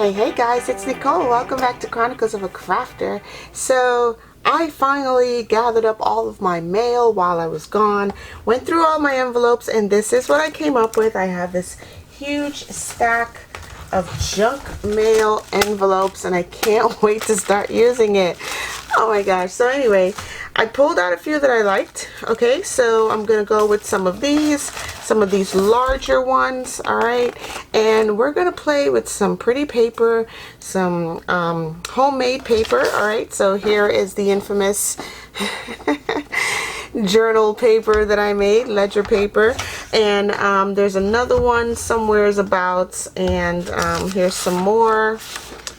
Hey guys, it's Nicole. Welcome back to Chronicles of a Crafter. So I finally gathered up all of my mail while I was gone, went through all my envelopes, and this is what I came up with. I have this huge stack of junk mail envelopes and I can't wait to start using it. Oh my gosh. So anyway, I pulled out a few that I liked. Okay, so I'm gonna go with some of these larger ones. All right, and we're gonna play with some pretty paper, some homemade paper. All right, so here is the infamous journal paper that I made, ledger paper, and there's another one somewheres about, and here's some more.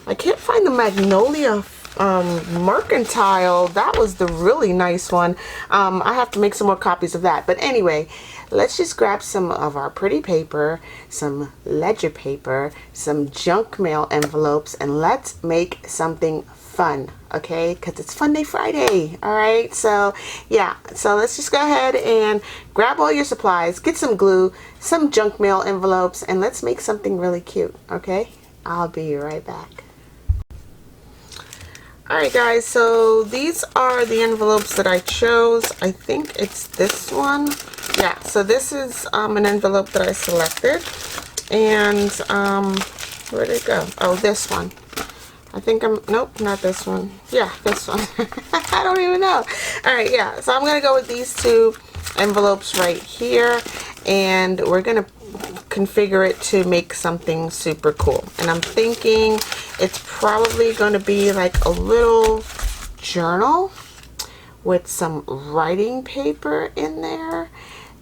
I can't find the magnolia mercantile. That was the really nice one. I have to make some more copies of that, but anyway, let's just grab some of our pretty paper, some ledger paper, some junk mail envelopes, and let's make something fun, okay? Because it's Funday Friday. All right, so yeah, so let's just go ahead and grab all your supplies, get some glue, some junk mail envelopes, and let's make something really cute. Okay, I'll be right back. Alright guys, so these are the envelopes that I chose. I think it's this one. Yeah, so this is an envelope that I selected. And where did it go? Oh, this one. I think nope, not this one. Yeah, this one. I don't even know. Alright, yeah, so I'm going to go with these two envelopes right here. And we're going to configure it to make something super cool. And I'm thinking it's probably going to be like a little journal with some writing paper in there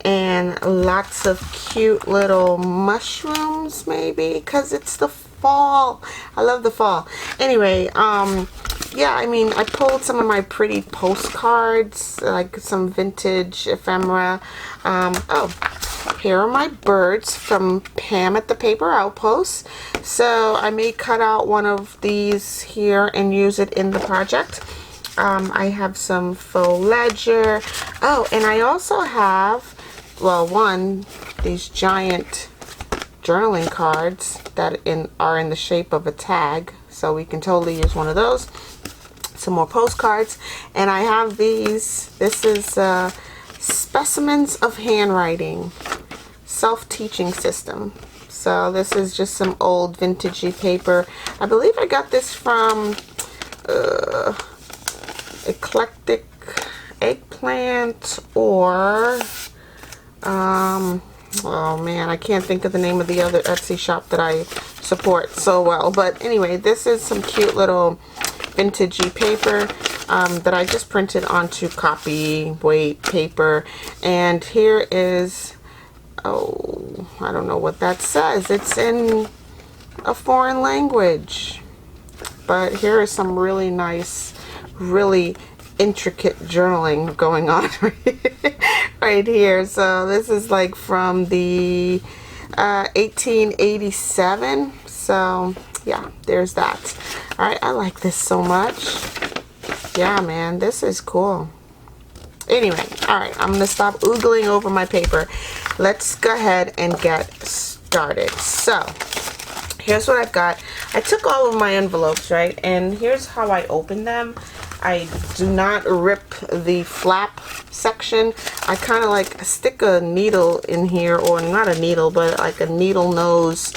and lots of cute little mushrooms, maybe, because it's the fall. I love the fall. Anyway, yeah, I mean, I pulled some of my pretty postcards, like some vintage ephemera. Oh, here are my birds from Pam at the Paper Outpost. So I may cut out one of these here and use it in the project. I have some faux ledger. Oh, and I also have, well, these giant journaling cards that are in the shape of a tag. So we can totally use one of those. Some more postcards. And I have these. This is specimens of handwriting. Self-teaching system. So this is just some old vintagey paper. I believe I got this from Eclectic Eggplant, or oh man, I can't think of the name of the other Etsy shop that I support so well. But anyway, this is some cute little vintagey paper that I just printed onto copy weight paper. And here is, oh, I don't know what that says. It's in a foreign language. But here is some really nice, really intricate journaling going on right here. So this is like from the 1887. So yeah, there's that. All right, I like this so much. Yeah, man, this is cool. Anyway, all right, I'm gonna stop oogling over my paper. Let's go ahead and get started. So here's what I've got. I took all of my envelopes, right, and here's how I open them. I do not rip the flap section. I kind of like stick a needle in here, or not a needle, but like a needle nose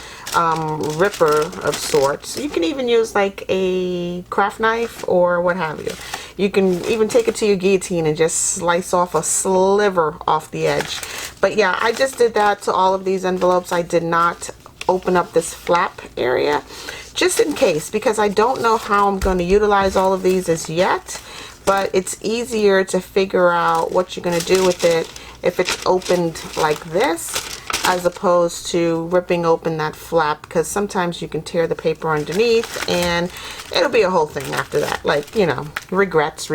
ripper of sorts. You can even use like a craft knife or what have you. You can even take it to your guillotine and just slice off a sliver off the edge. But yeah, I just did that to all of these envelopes. I did not open up this flap area, just in case, because I don't know how I'm going to utilize all of these as yet. But it's easier to figure out what you're going to do with it if it's opened like this, as opposed to ripping open that flap, because sometimes you can tear the paper underneath and it'll be a whole thing after that. Like, you know, regrets.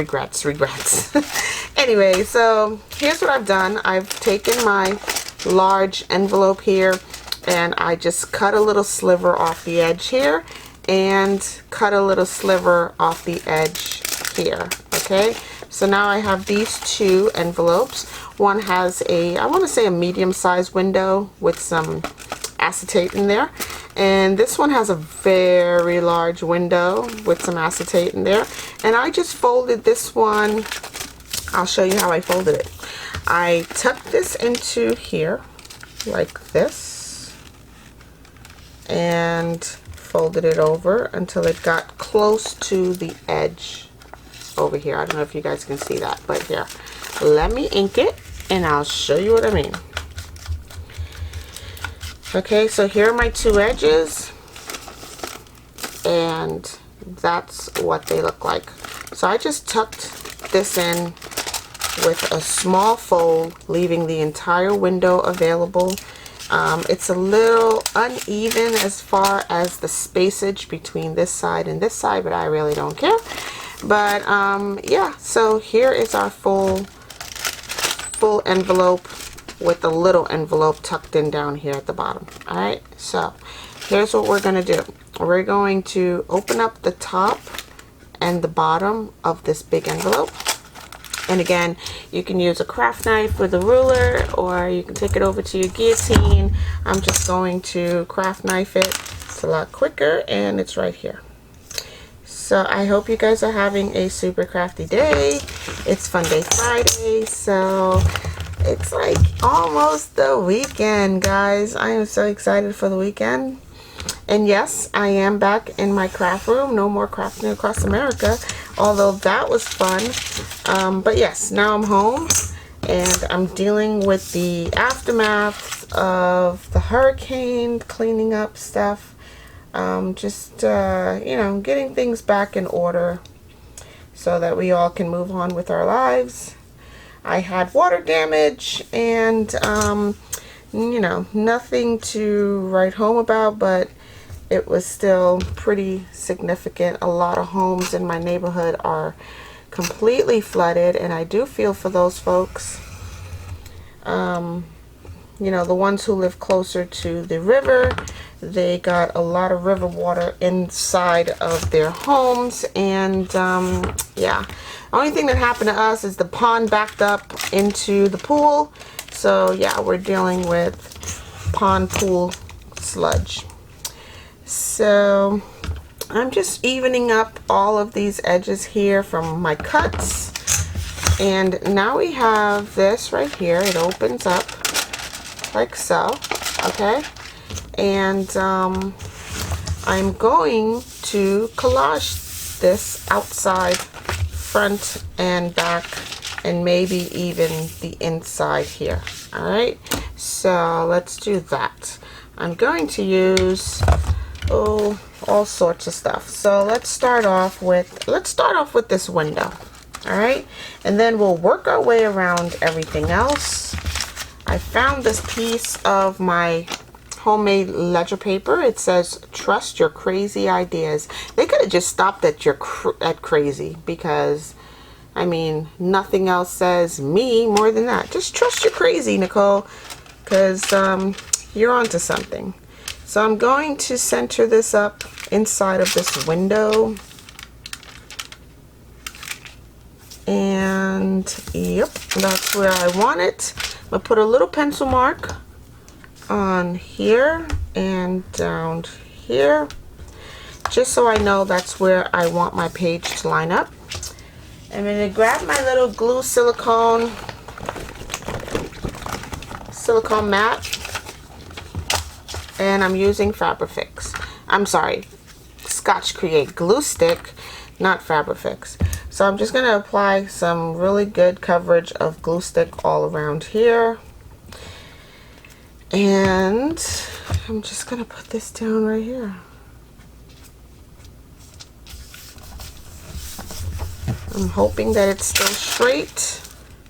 Anyway, so here's what I've done. I've taken my large envelope here and I just cut a little sliver off the edge here and cut a little sliver off the edge here. Okay, so now I have these two envelopes. One has a, I want to say, a medium-sized window with some acetate in there, And this one has a very large window with some acetate in there. And I just folded this one. I'll show you how I folded it. I tucked this into here like this and folded it over until it got close to the edge over here. I don't know if you guys can see that, but here, let me ink it and I'll show you what I mean. Okay, so here are my two edges, and that's what they look like. So I just tucked this in with a small fold, leaving the entire window available. It's a little uneven as far as the spacage between this side and this side, but I really don't care. But yeah, so here is our full envelope with a little envelope tucked in down here at the bottom. All right, so here's what we're gonna do. We're going to open up the top and the bottom of this big envelope. And again, you can use a craft knife with a ruler, or you can take it over to your guillotine. I'm just going to craft knife it. It's a lot quicker, and it's right here. So I hope you guys are having a super crafty day. It's Funday Friday, so it's like almost the weekend, guys. I am so excited for the weekend. And yes, I am back in my craft room. No more crafting across America, although that was fun. But yes, now I'm home and I'm dealing with the aftermath of the hurricane, cleaning up stuff, just you know, getting things back in order so that we all can move on with our lives. I had water damage and you know, nothing to write home about, but it was still pretty significant. A lot of homes in my neighborhood are completely flooded, and I do feel for those folks. You know, the ones who live closer to the river, they got a lot of river water inside of their homes, and yeah, the only thing that happened to us is the pond backed up into the pool. So yeah, we're dealing with pond pool sludge. So I'm just evening up all of these edges here from my cuts. And now we have this right here. It opens up like so, okay? And I'm going to collage this outside, front and back, and maybe even the inside here. All right, so let's do that. I'm going to use all sorts of stuff. So let's start off with this window. All right, and then we'll work our way around everything else. I found this piece of my homemade ledger paper. It says, "Trust your crazy ideas." They could have just stopped at at crazy, because I mean, nothing else says me more than that. Just trust your crazy, Nicole, because you're onto something. So I'm going to center this up inside of this window. And yep, that's where I want it. I'm going to put a little pencil mark on here and down here, just so I know that's where I want my page to line up. I'm going to grab my little glue silicone mat, and I'm using Fabrifix. I'm sorry, Scotch Create glue stick, not Fabrifix. So I'm just going to apply some really good coverage of glue stick all around here. And I'm just going to put this down right here. I'm hoping that it's still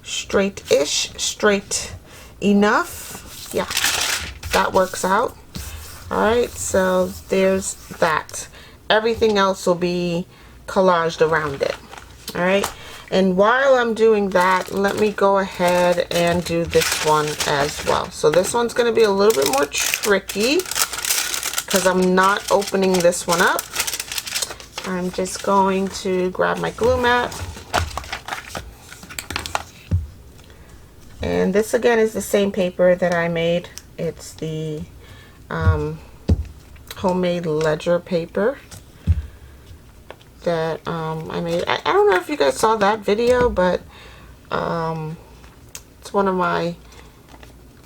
straight-ish, straight enough. Yeah, that works out. All right, so there's that. Everything else will be collaged around it. All right, and while I'm doing that, let me go ahead and do this one as well. So this one's going to be a little bit more tricky because I'm not opening this one up. I'm just going to grab my glue mat. And this again is the same paper that I made. It's the homemade ledger paper that I made. I don't know if you guys saw that video, but it's one of my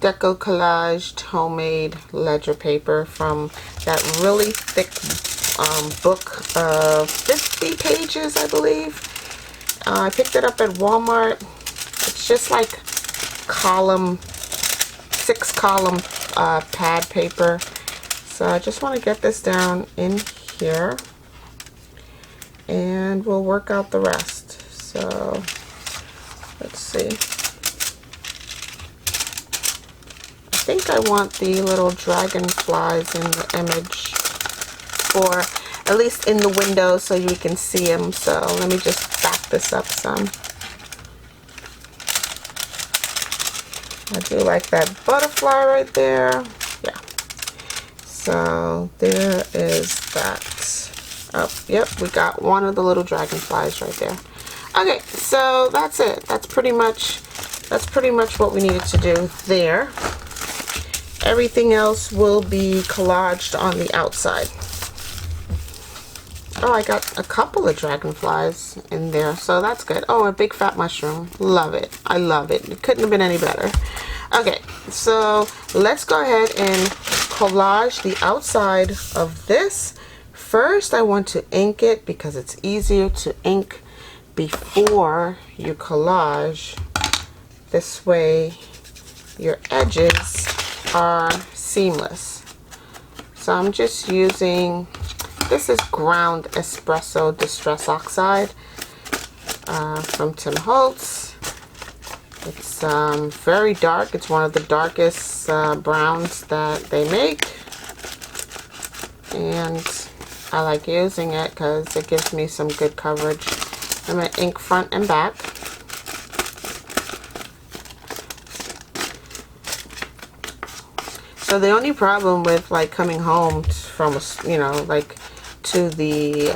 deco collaged homemade ledger paper from that really thick book of 50 pages, I believe. I picked it up at Walmart. It's just like 6-column pad paper. So I just want to get this down in here and we'll work out the rest. So let's see. I think I want the little dragonflies in the image, or at least in the window so you can see them. So let me just back this up some. I do like that butterfly right there. Yeah. So there is that. Oh, yep, we got one of the little dragonflies right there. Okay, so that's it. That's pretty much what we needed to do there. Everything else will be collaged on the outside. Oh, I got a couple of dragonflies in there, so that's good. Oh, a big fat mushroom. Love it. I love it. It couldn't have been any better. Okay, so let's go ahead and collage the outside of this. First, I want to ink it because it's easier to ink before you collage. This way, your edges are seamless. So I'm just using, this is ground espresso distress oxide from Tim Holtz. It's very dark. It's one of the darkest browns that they make, and I like using it because it gives me some good coverage. I'm going to ink front and back. So the only problem with like coming home from a, like to the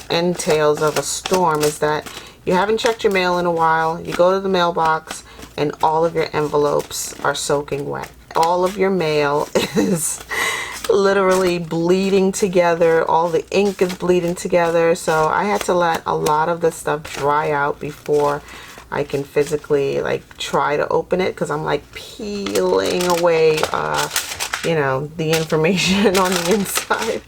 entails of a storm is that you haven't checked your mail in a while. You go to the mailbox and all of your envelopes are soaking wet. All of your mail is literally bleeding together. All the ink is bleeding together. So I had to let a lot of the stuff dry out before I can physically like try to open it, because I'm like peeling away the information on the inside.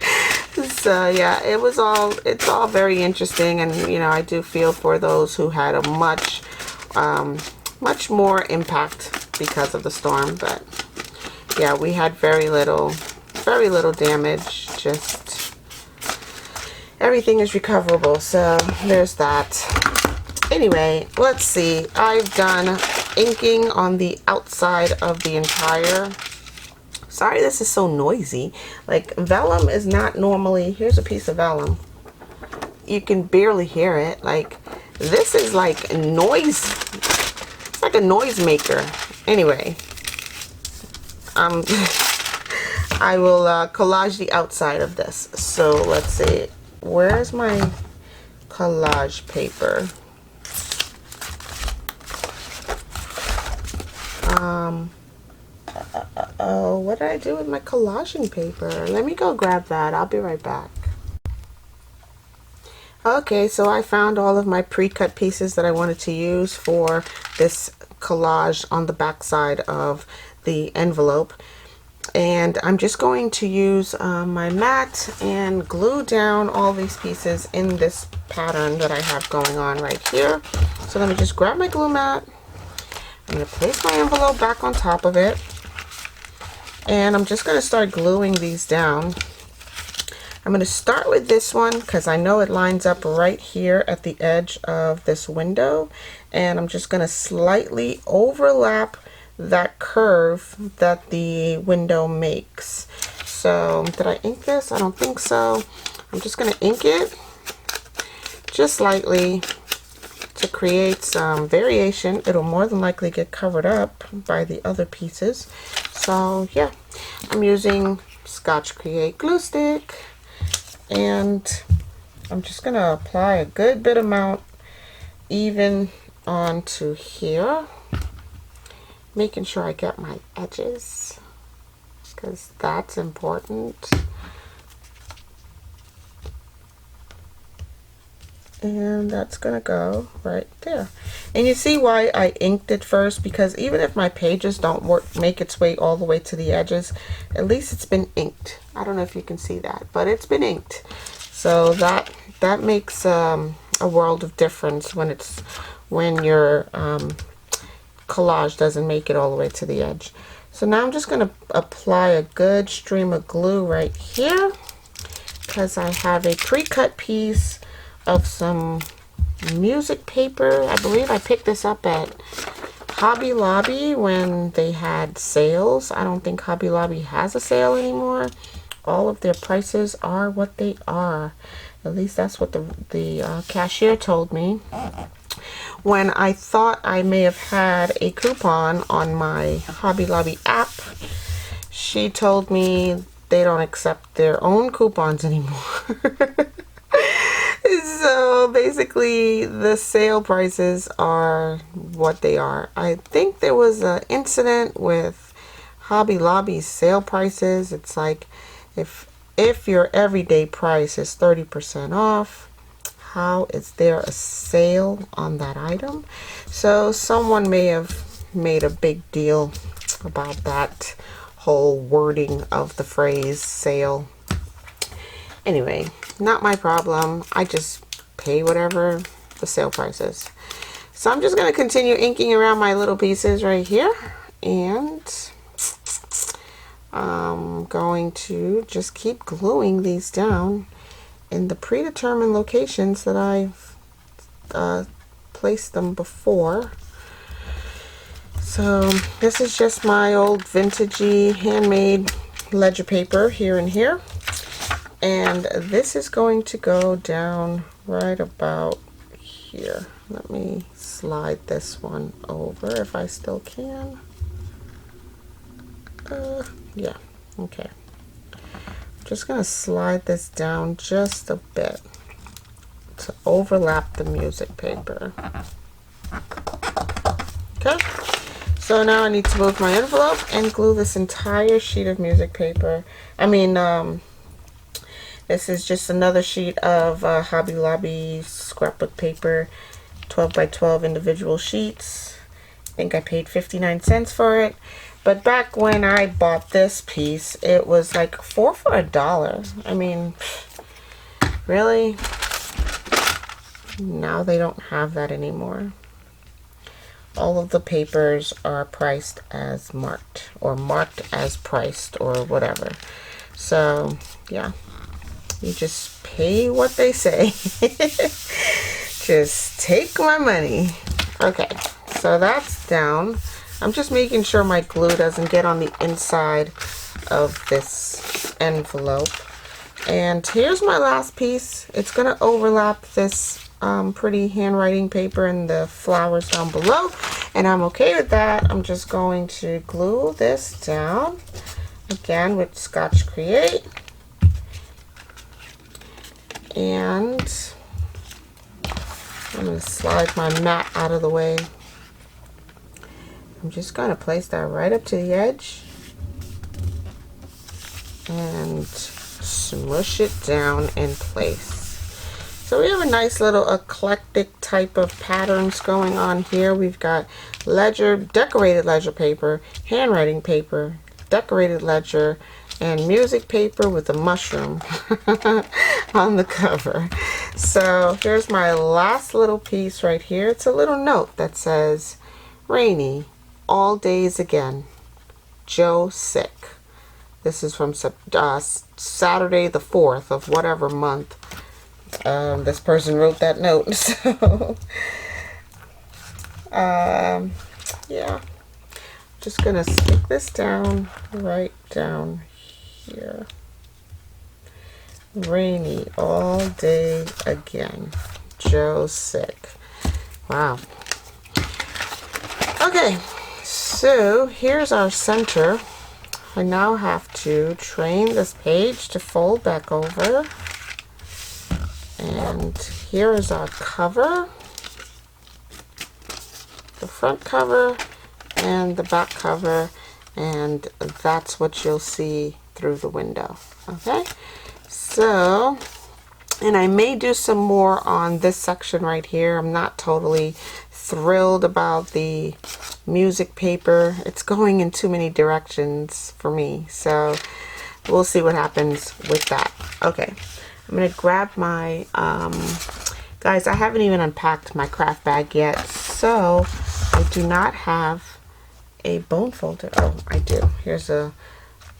So yeah, it's all very interesting, and I do feel for those who had a much more impact because of the storm. But yeah, we had very little damage. Just everything is recoverable, so there's that. Anyway, let's see. I've done inking on the outside of the entire. Sorry, this is so noisy. Like, vellum is not normally. Here's a piece of vellum. You can barely hear it. Like, this is like noise. It's like a noise maker. Anyway, I will collage the outside of this. So let's see. Where's my collage paper? Oh, what did I do with my collaging paper? Let me go grab that. I'll be right back. Okay, so I found all of my pre-cut pieces that I wanted to use for this collage on the back side of the envelope. And I'm just going to use my mat and glue down all these pieces in this pattern that I have going on right here. So let me just grab my glue mat. I'm going to place my envelope back on top of it. And I'm just going to start gluing these down. I'm going to start with this one because I know it lines up right here at the edge of this window. And I'm just going to slightly overlap that curve that the window makes. So did I ink this? I don't think so. I'm just going to ink it just lightly to create some variation. It'll more than likely get covered up by the other pieces. So yeah, I'm using Scotch Create glue stick, and I'm just going to apply a good bit amount even onto here, making sure I get my edges because that's important. And that's gonna go right there. And you see why I inked it first, because even if my pages don't make its way all the way to the edges, at least it's been inked. I don't know if you can see that, but it's been inked. So that makes a world of difference when your collage doesn't make it all the way to the edge. So now I'm just gonna apply a good stream of glue right here, because I have a pre-cut piece of some music paper. I believe I picked this up at Hobby Lobby when they had sales. I don't think Hobby Lobby has a sale anymore. All of their prices are what they are. At least that's what the cashier told me. When I thought I may have had a coupon on my Hobby Lobby app, she told me they don't accept their own coupons anymore. So basically the sale prices are what they are. I think there was an incident with Hobby Lobby's sale prices. It's like if your everyday price is 30% off, how is there a sale on that item? So someone may have made a big deal about that whole wording of the phrase sale. Anyway, not my problem. I just pay whatever the sale price is. So I'm just going to continue inking around my little pieces right here, and I'm going to just keep gluing these down in the predetermined locations that I've placed them before. So this is just my old vintagey handmade ledger paper here and here. And this is going to go down right about here. Let me slide this one over if I still can. Yeah, okay. Just going to slide this down just a bit to overlap the music paper. Okay, so now I need to move my envelope and glue this entire sheet of music paper. This is just another sheet of Hobby Lobby scrapbook paper, 12 by 12 individual sheets. I think I paid 59 cents for it. But back when I bought this piece, it was like 4 for $1. I mean, really? Now they don't have that anymore. All of the papers are priced as marked, or marked as priced, or whatever. So, yeah. You just pay what they say. Just take my money. Okay, so that's down. I'm just making sure my glue doesn't get on the inside of this envelope. And here's my last piece. It's going to overlap this pretty handwriting paper and the flowers down below. And I'm okay with that. I'm just going to glue this down again with Scotch Create. And I'm going to slide my mat out of the way. I'm just going to place that right up to the edge and smush it down in place. So we have a nice little eclectic type of patterns going on here. We've got ledger, decorated ledger paper, handwriting paper, decorated ledger, and music paper with a mushroom on the cover. So here's my last little piece right here. It's a little note that says, "Rainy all days again. Joe sick." This is from Saturday the 4th of whatever month this person wrote that note. So yeah, just gonna stick this down right down here. Rainy all day again. Joe sick. Wow. Okay, so here's our center. I now have to train this page to fold back over. And here is our cover. The front cover and the back cover, and that's what you'll see through the window. Okay, so And I may do some more on this section right here. I'm not totally thrilled about the music paper. It's going in too many directions for me. So we'll see what happens with that. Okay, I'm going to grab my, guys, I haven't even unpacked my craft bag yet. So I do not have a bone folder. Oh, I do. Here's a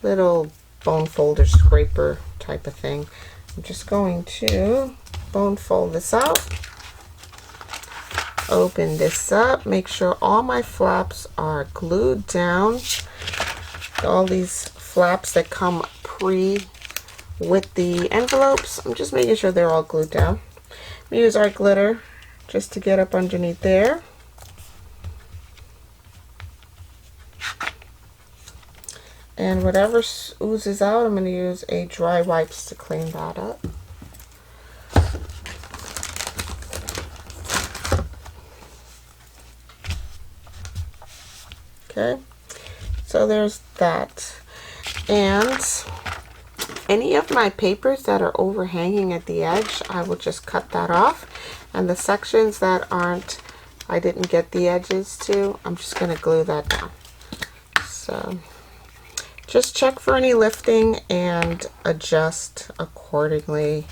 little bone folder scraper type of thing. I'm just going to bone fold this out, open this up, make sure all my flaps are glued down. All these flaps that come pre with the envelopes, I'm just making sure they're all glued down. I'm use our glitter just to get up underneath there. And whatever oozes out, I'm going to use a dry wipes to clean that up. Okay, so there's that. And any of my papers that are overhanging at the edge, I will just cut that off. And the sections that I didn't get the edges to, I'm just going to glue that down. So just check for any lifting and adjust accordingly.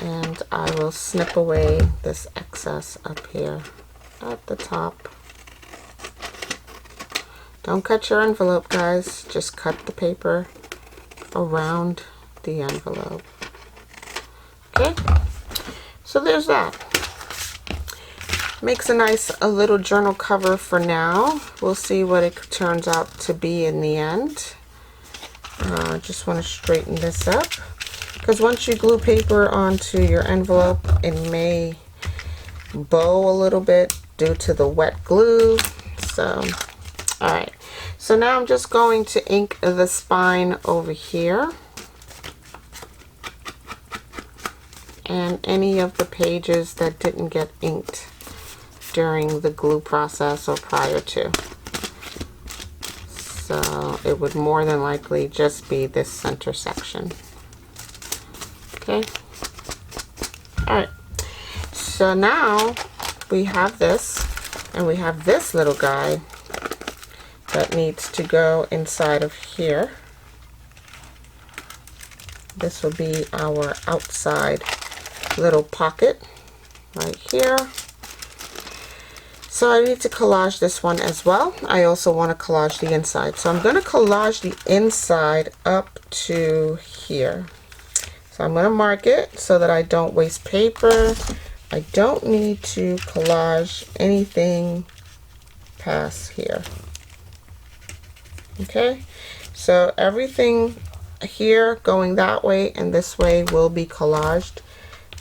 And I will snip away this excess up here at the top. Don't cut your envelope, guys. Just cut the paper around the envelope. Okay, so there's that. Makes a little journal cover for now. We'll see what it turns out to be in the end. Just want to straighten this up, because once you glue paper onto your envelope, it may bow a little bit due to the wet glue. So, alright. So now I'm just going to ink the spine over here. And any of the pages that didn't get inked during the glue process or prior to. So it would more than likely just be this center section. Okay. Alright. So now we have this, and we have this little guy that needs to go inside of here. This will be our outside little pocket right here. So I need to collage this one as well. I also want to collage the inside. So I'm going to collage the inside up to here. So I'm going to mark it so that I don't waste paper. I don't need to collage anything past here. Okay, so everything here going that way and this way will be collaged.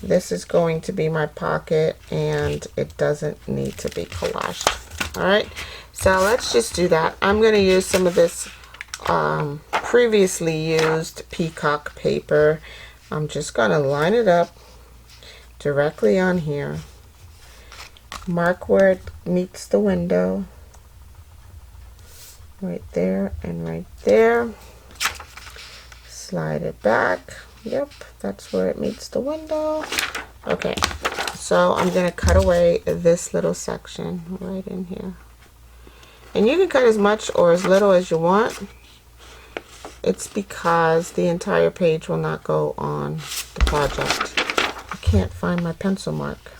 This is going to be my pocket, and it doesn't need to be collaged. All right, so let's just do that. I'm going to use some of this previously used peacock paper. I'm just going to line it up directly on here. Mark where it meets the window. Right there and right there. Slide it back. Yep, that's where it meets the window. Okay, so I'm going to cut away this little section right in here. And you can cut as much or as little as you want. It's because the entire page will not go on the project. I can't find my pencil mark.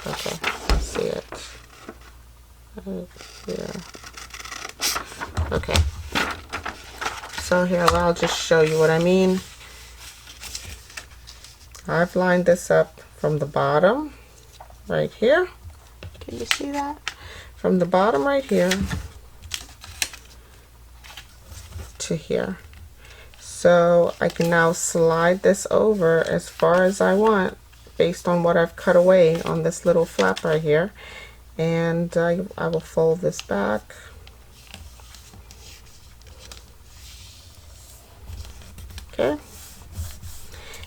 Okay, I see it. Right here. Okay. So here, I'll just show you what I mean. I've lined this up from the bottom right here. Can you see that? From the bottom right here to here. So I can now slide this over as far as I want based on what I've cut away on this little flap right here. And I will fold this back. Okay,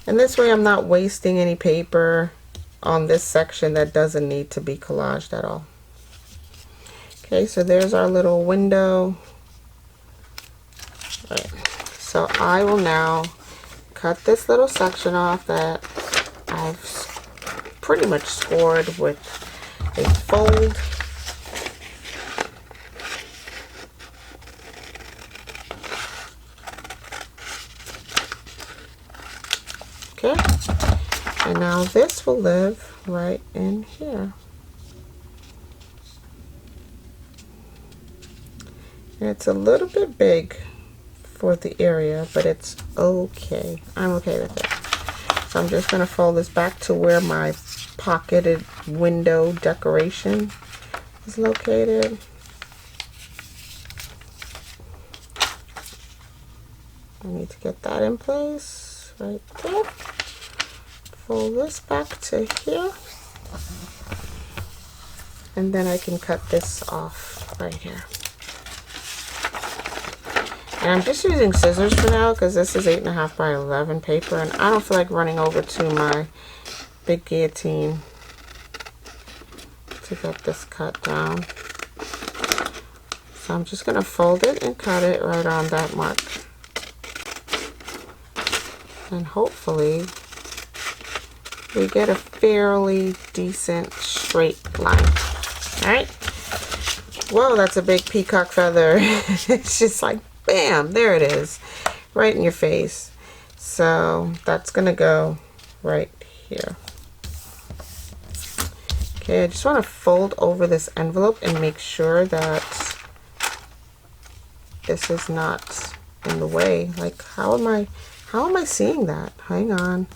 and this way I'm not wasting any paper on this section that doesn't need to be collaged at all. Okay, so there's our little window Right. So I will now cut this little section off that I've pretty much scored with a fold. Okay, and now this will live right in here. And it's a little bit big for the area, but it's okay. I'm okay with it. So I'm just going to fold this back to where my pocketed window decoration is located. I need to get that in place right there. Fold this back to here. And then I can cut this off right here. And I'm just using scissors for now because this is 8.5 by 11 paper, and I don't feel like running over to my big guillotine to get this cut down. So I'm just going to fold it and cut it right on that mark. And hopefully we get a fairly decent straight line. Alright? Whoa, that's a big peacock feather. It's just like bam, there it is, right in your face. So that's gonna go right here. Okay, I just want to fold over this envelope and make sure that this is not in the way. Like, how am I seeing that? Hang on,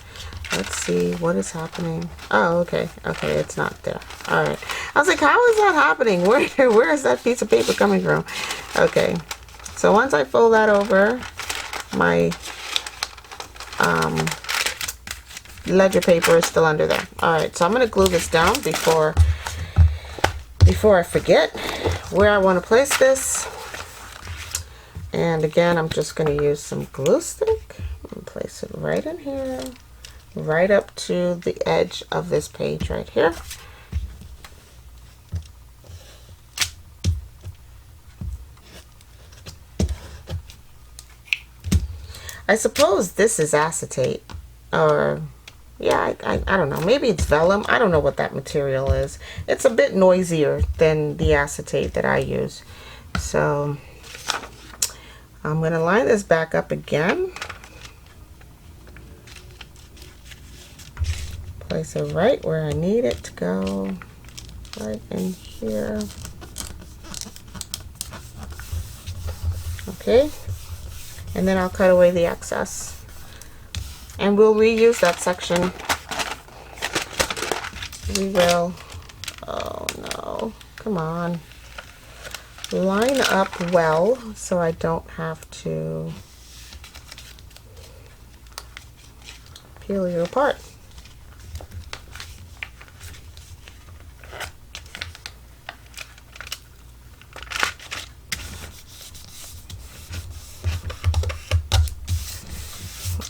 let's see what is happening. Oh, okay, it's not there. All right, I was like, how is that happening? Where is that piece of paper coming from? Okay. So once I fold that over, my ledger paper is still under there. Alright, so I'm going to glue this down before I forget where I want to place this. And again, I'm just going to use some glue stick and place it right in here, right up to the edge of this page right here. I suppose this is acetate, or yeah, I don't know, maybe it's vellum. I don't know what that material is. It's a bit noisier than the acetate that I use. So I'm going to line this back up again, place it right where I need it to go, right in here. Okay. And then I'll cut away the excess. And we'll reuse that section. We will. Oh no. Come on. Line up well so I don't have to peel you apart.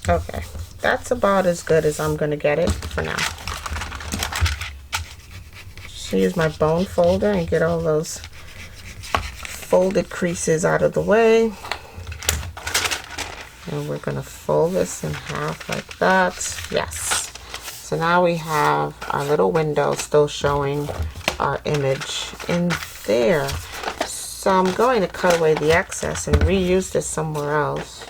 Okay, that's about as good as I'm going to get it for now. Just use my bone folder and get all those folded creases out of the way. And we're going to fold this in half like that. Yes. So now we have our little window still showing our image in there. So I'm going to cut away the excess and reuse this somewhere else.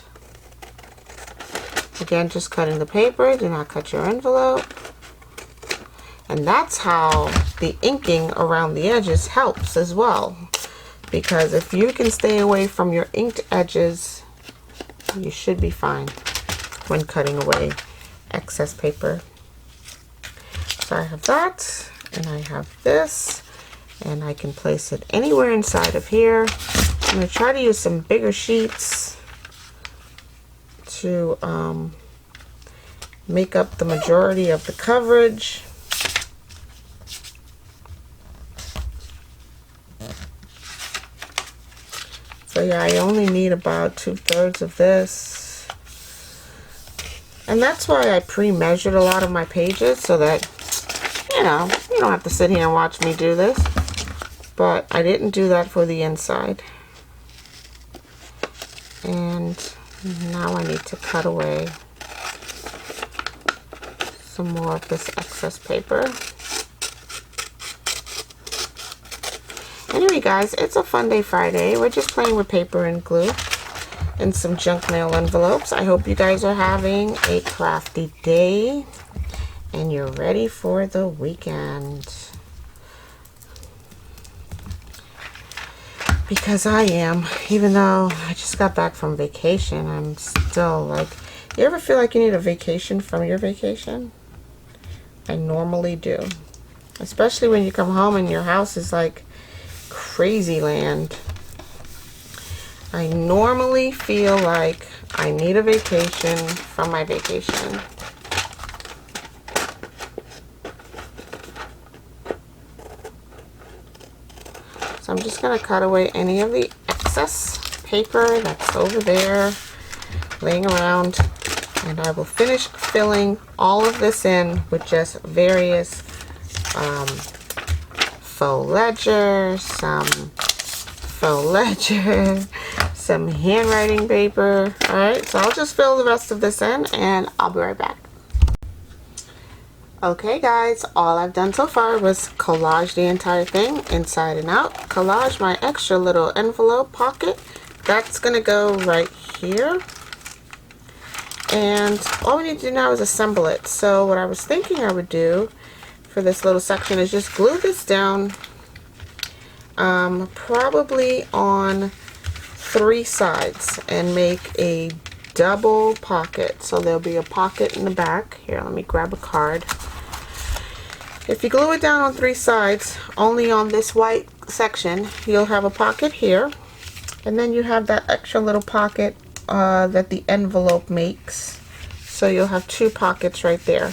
Again, just cutting the paper, do not cut your envelope. And that's how the inking around the edges helps as well. Because if you can stay away from your inked edges, you should be fine when cutting away excess paper. So I have that, and I have this, and I can place it anywhere inside of here. I'm going to try to use some bigger sheets to make up the majority of the coverage. So yeah, I only need about 2/3 of this. And that's why I pre-measured a lot of my pages so that, you know, you don't have to sit here and watch me do this. But I didn't do that for the inside. And now I need to cut away some more of this excess paper. Anyway guys, it's a Funday Friday. We're just playing with paper and glue and some junk mail envelopes. I hope you guys are having a crafty day and you're ready for the weekend. Because I am, even though I just got back from vacation, I'm still like, you ever feel like you need a vacation from your vacation? I normally do. Especially when you come home and your house is like crazy land. I normally feel like I need a vacation from my vacation. So I'm just going to cut away any of the excess paper that's over there laying around, and I will finish filling all of this in with just various faux ledger, some handwriting paper. Alright, so I'll just fill the rest of this in and I'll be right back. Okay guys, all I've done so far was collage the entire thing inside and out. Collage my extra little envelope pocket. That's going to go right here. And all we need to do now is assemble it. So what I was thinking I would do for this little section is just glue this down probably on 3 sides and make a double pocket. So there'll be a pocket in the back. Here, let me grab a card. If you glue it down on 3 sides, only on this white section, you'll have a pocket here. And then you have that extra little pocket that the envelope makes. So you'll have 2 pockets right there.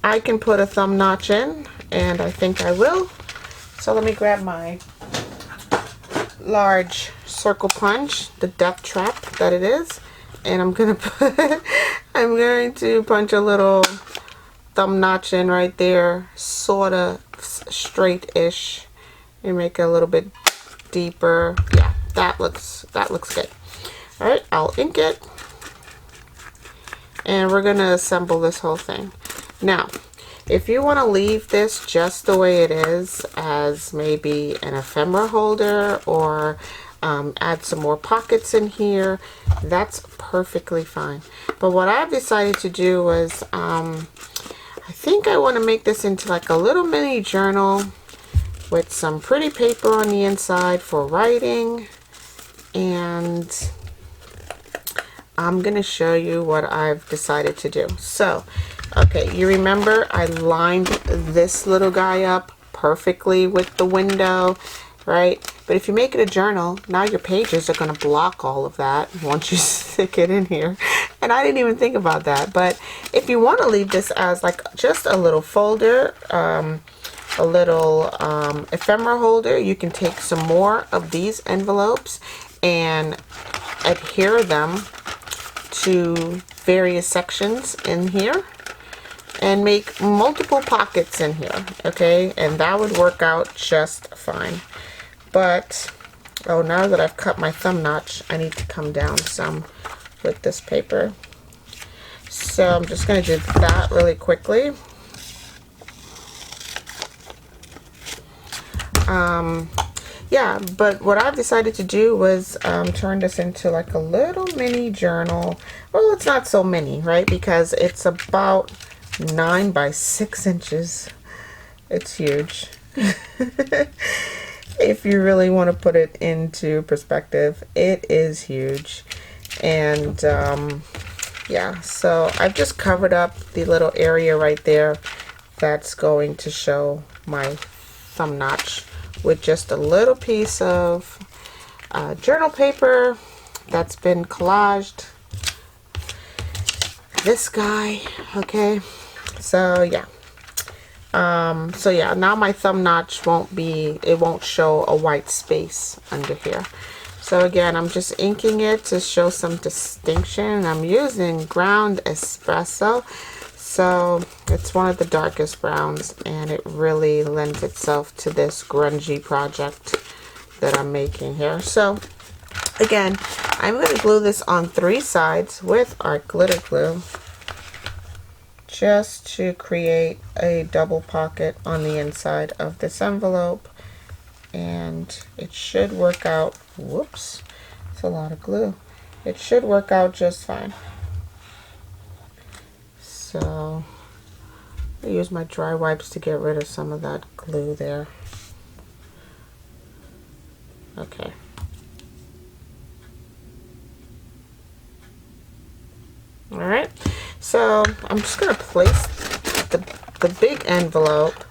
I can put a thumb notch in, and I think I will. So let me grab my large circle punch, the death trap that it is, and I'm going to punch a little thumb notch in right there, sort of straight-ish, and make it a little bit deeper. Yeah, that looks good. All right, I'll ink it, and we're gonna assemble this whole thing. Now, if you want to leave this just the way it is, as maybe an ephemera holder, or add some more pockets in here, that's perfectly fine. But what I've decided to do was, I think I want to make this into like a little mini journal with some pretty paper on the inside for writing, and I'm going to show you what I've decided to do. So, okay, you remember I lined this little guy up perfectly with the window, right? But if you make it a journal, now your pages are going to block all of that once you stick it in here. And I didn't even think about that. But if you want to leave this as like just a little folder, a little ephemera holder, you can take some more of these envelopes and adhere them to various sections in here and make multiple pockets in here, okay? And that would work out just fine. But, oh, now that I've cut my thumb notch, I need to come down some with this paper. So I'm just going to do that really quickly. Yeah, but what I've decided to do was turn this into like a little mini journal. Well, it's not so mini, right? Because it's about 9 by 6 inches. It's huge. If you really want to put it into perspective, it is huge. And yeah, so I've just covered up the little area right there that's going to show my thumb notch with just a little piece of journal paper that's been collaged. This guy, okay. So yeah. So yeah, now my thumb notch won't show a white space under here. So again, I'm just inking it to show some distinction. I'm using ground espresso. So it's one of the darkest browns, and it really lends itself to this grungy project that I'm making here. So again, I'm going to glue this on 3 sides with art glitter glue, just to create a double pocket on the inside of this envelope, and it should work out. Whoops, it's a lot of glue. It should work out just fine. So I use my dry wipes to get rid of some of that glue there. Okay. All right, so I'm just going to place the big envelope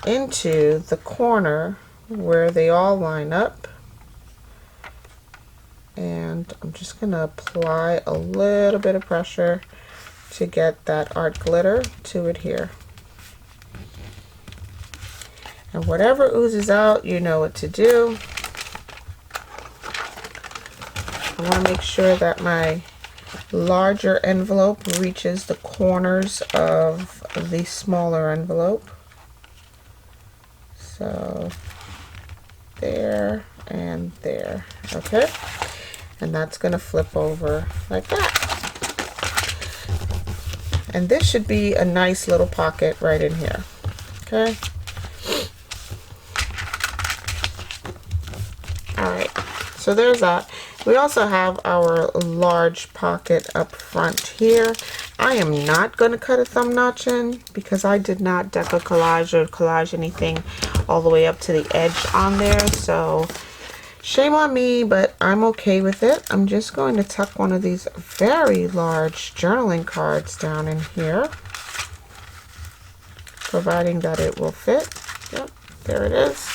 into the corner where they all line up, and I'm just going to apply a little bit of pressure to get that art glitter to adhere. And whatever oozes out, you know what to do. I want to make sure that my larger envelope reaches the corners of the smaller envelope. So there and there. Okay, and that's going to flip over like that. And this should be a nice little pocket right in here. Okay. Alright, so there's that. We also have our large pocket up front here. I am not going to cut a thumb notch in because I did not deco collage or collage anything all the way up to the edge on there. So shame on me, but I'm okay with it. I'm just going to tuck one of these very large journaling cards down in here, providing that it will fit. Yep, there it is.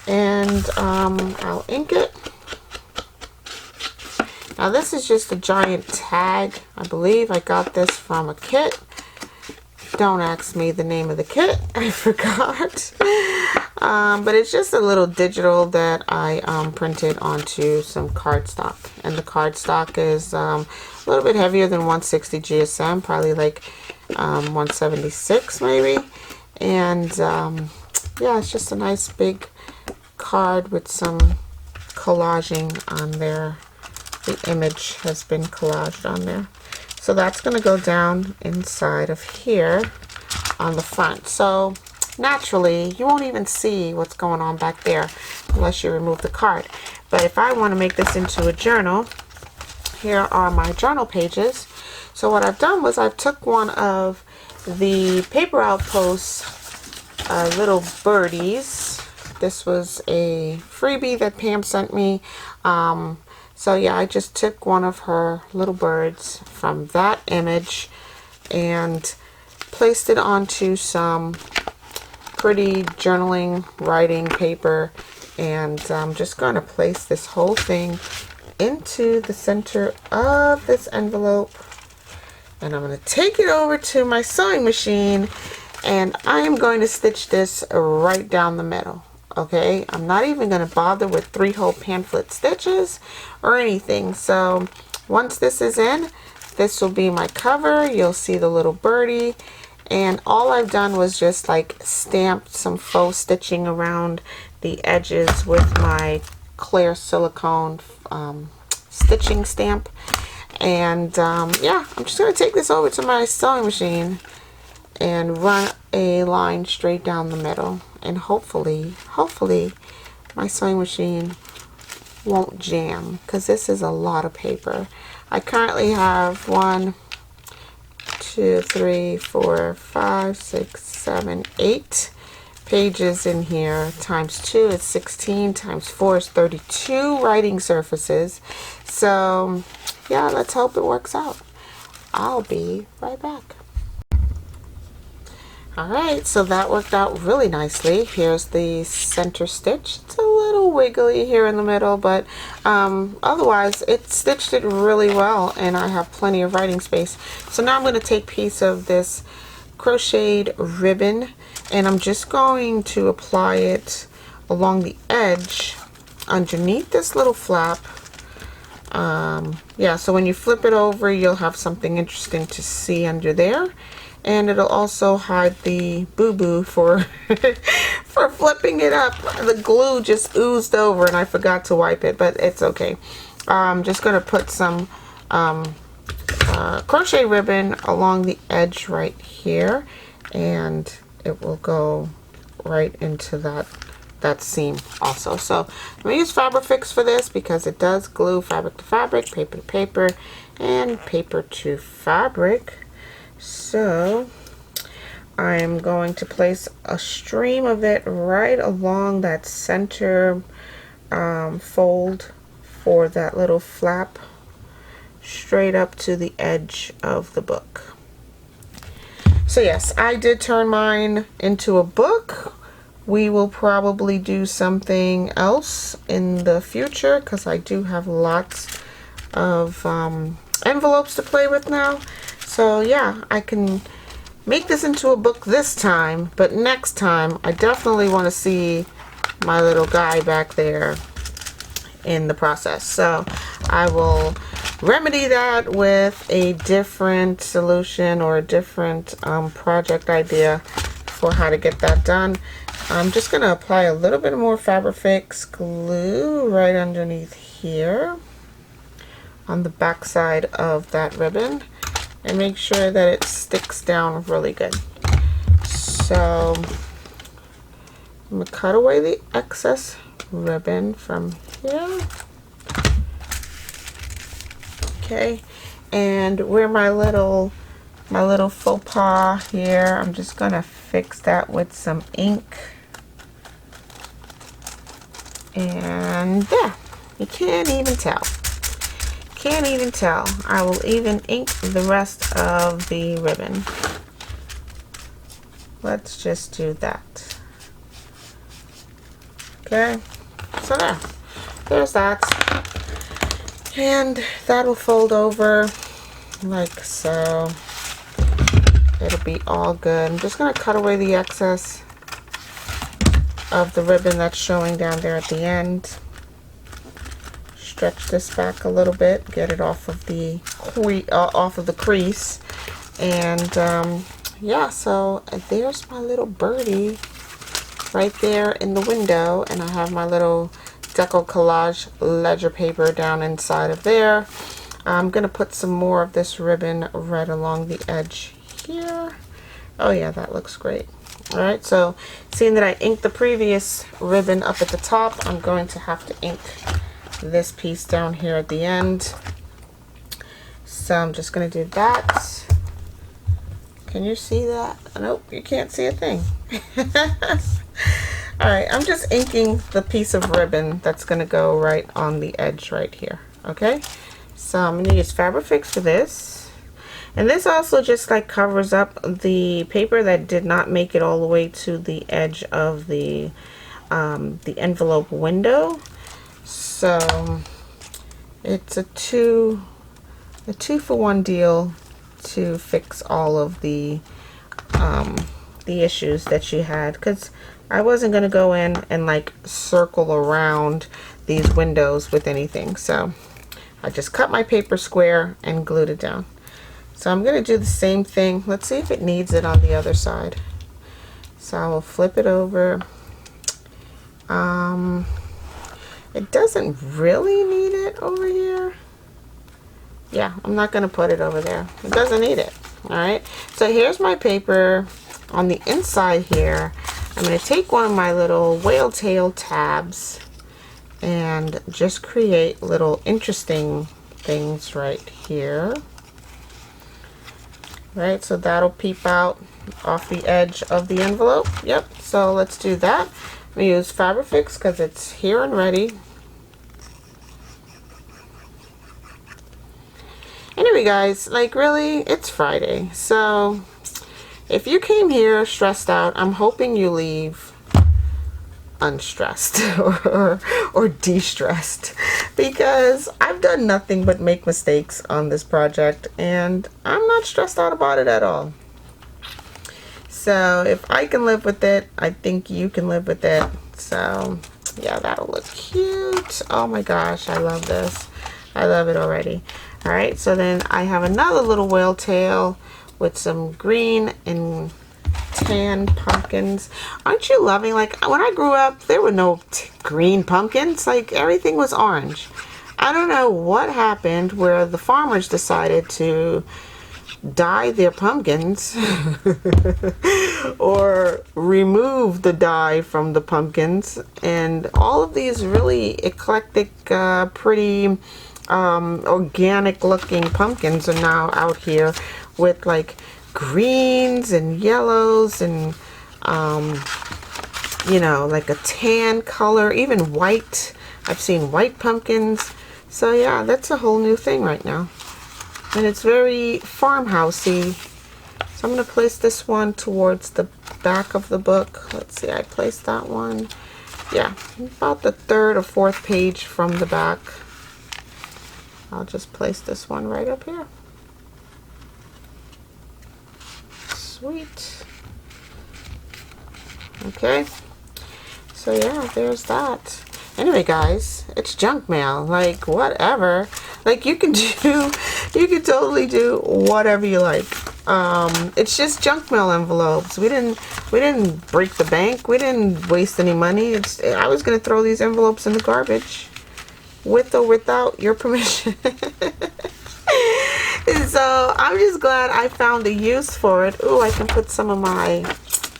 And I'll ink it. Now this is just a giant tag. I believe I got this from a kit. Don't ask me the name of the kit. I forgot. But it's just a little digital that I printed onto some cardstock. And the cardstock is a little bit heavier than 160 GSM, probably like 176 maybe. And yeah, it's just a nice big card with some collaging on there. The image has been collaged on there. So that's going to go down inside of here on the front. So naturally, you won't even see what's going on back there unless you remove the card. But if I want to make this into a journal, here are my journal pages. So what I've done was I've took one of the ThePaperOutpost little birdies. This was a freebie that Pam sent me. So yeah, I just took one of her little birds from that image and placed it onto some pretty journaling writing paper, and I'm just going to place this whole thing into the center of this envelope, and I'm going to take it over to my sewing machine, and I am going to stitch this right down the middle. Okay, I'm not even going to bother with 3-hole pamphlet stitches or anything. So once this is in, this will be my cover. You'll see the little birdie, and all I've done was just like stamped some faux stitching around the edges with my clear silicone stitching stamp. And yeah, I'm just going to take this over to my sewing machine and run a line straight down the middle, and hopefully my sewing machine won't jam, because this is a lot of paper. I currently have 1, 2, 3, 4, 5, 6, 7, 8 pages in here. Times 2 is 16, times 4 is 32 writing surfaces. So yeah, let's hope it works out. I'll be right back. Alright, so that worked out really nicely. Here's the center stitch. It's a little wiggly here in the middle, but otherwise it stitched it really well, and I have plenty of writing space. So now I'm going to take a piece of this crocheted ribbon, and I'm just going to apply it along the edge underneath this little flap. Yeah, so when you flip it over, you'll have something interesting to see under there. And it'll also hide the boo-boo for for flipping it up. The glue just oozed over and I forgot to wipe it, but it's okay. I'm just going to put some crochet ribbon along the edge right here, and it will go right into that seam also. So I'm going to use Fabrifix for this because it does glue fabric to fabric, paper to paper, and paper to fabric. So I'm going to place a stream of it right along that center fold for that little flap, straight up to the edge of the book. So yes, I did turn mine into a book. We will probably do something else in the future because I do have lots of envelopes to play with now. So yeah, I can make this into a book this time, but next time I definitely want to see my little guy back there in the process. So I will remedy that with a different solution or a different project idea for how to get that done. I'm just going to apply a little bit more Fabrifix glue right underneath here on the back side of that ribbon, and make sure that it sticks down really good. So I'm going to cut away the excess ribbon from here. Okay, and where my little faux pas here, I'm just going to fix that with some ink. And there, you can't even tell. Can't even tell. I will even ink the rest of the ribbon. Let's just do that. Okay, so there's that. And that will fold over like so. It'll be all good. I'm just going to cut away the excess of the ribbon that's showing down there at the end. Stretch this back a little bit, get it off of the crease, and yeah. So there's my little birdie right there in the window, and I have my little Deco Collage ledger paper down inside of there. I'm gonna put some more of this ribbon right along the edge here. Oh yeah, that looks great. All right, so seeing that I inked the previous ribbon up at the top, I'm going to have to ink this piece down here at the end. So I'm just going to do that. Can you see that? Nope, you can't see a thing. Alright, I'm just inking the piece of ribbon that's going to go right on the edge right here. Okay, so I'm going to use Fabrifix for this. And this also just like covers up the paper that did not make it all the way to the edge of the envelope window. So it's a two for one deal to fix all of the issues that she had, because I wasn't going to go in and like circle around these windows with anything. So I just cut my paper square and glued it down. So I'm going to do the same thing. Let's see if it needs it on the other side. So I will flip it over. It doesn't really need it over here. Yeah, I'm not going to put it over there. It doesn't need it. Alright, so here's my paper. On the inside here, I'm going to take one of my little whale tail tabs and just create little interesting things right here. Right, so that'll peep out off the edge of the envelope. Yep, so let's do that. I'm going to use Fabrifix because it's here and ready. Anyway guys, like really, it's Friday. So if you came here stressed out, I'm hoping you leave unstressed or de-stressed, because I've done nothing but make mistakes on this project and I'm not stressed out about it at all. So if I can live with it, I think you can live with it. So yeah, that'll look cute. Oh my gosh, I love this. I love it already. All right, so then I have another little whale tail with some green and tan pumpkins. Aren't you loving, like when I grew up there were no green pumpkins, like everything was orange. I don't know what happened where the farmers decided to dye their pumpkins or remove the dye from the pumpkins, and all of these really eclectic, pretty organic looking pumpkins are now out here with like greens and yellows and you know, like a tan color, even white. I've seen white pumpkins. So yeah, that's a whole new thing right now. And it's very farmhousey. So I'm going to place this one towards the back of the book. Let's see, I placed that one. Yeah, about the 3rd or 4th page from the back. I'll just place this one right up here. Sweet. Okay. So yeah, there's that. Anyway, guys, it's junk mail. Like, whatever. Like, you can totally do whatever you like. It's just junk mail envelopes. We didn't break the bank. We didn't waste any money. I was gonna throw these envelopes in the garbage, with or without your permission. So I'm just glad I found a use for it. Ooh, I can put some of my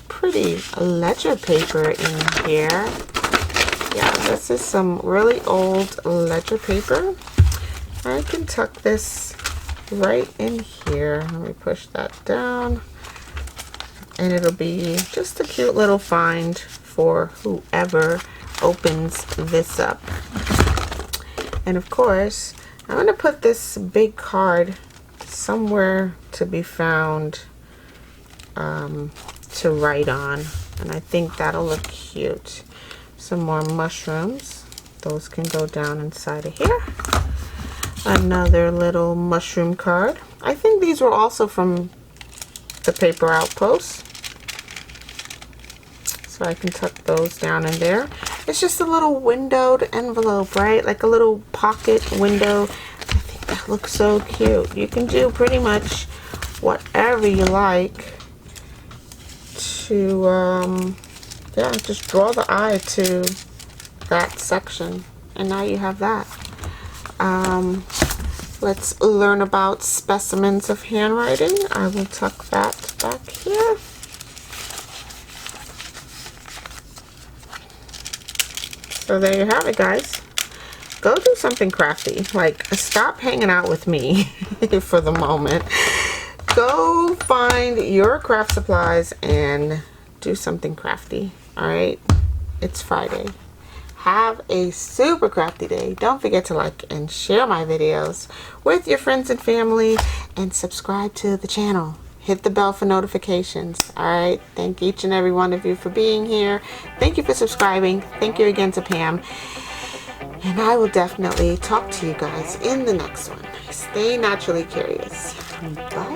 pretty ledger paper in here. Yeah, this is some really old ledger paper. I can tuck this right in here. Let me push that down. And it'll be just a cute little find for whoever opens this up. And of course, I'm going to put this big card somewhere to be found to write on. And I think that'll look cute. Some more mushrooms. Those can go down inside of here. Another little mushroom card. I think these were also from the Paper Outpost. So I can tuck those down in there. It's just a little windowed envelope, right? Like a little pocket window. I think that looks so cute. You can do pretty much whatever you like to, yeah, just draw the eye to that section. And now you have that. Let's learn about specimens of handwriting. I will tuck that back here. So there you have it, guys. Go do something crafty. Like, stop hanging out with me for the moment. Go find your craft supplies and do something crafty. All right? It's Friday. Have a super crafty day. Don't forget to like and share my videos with your friends and family, and subscribe to the channel. Hit the bell for notifications. Alright, thank each and every one of you for being here. Thank you for subscribing. Thank you again to Pam. And I will definitely talk to you guys in the next one. Stay naturally curious. Bye.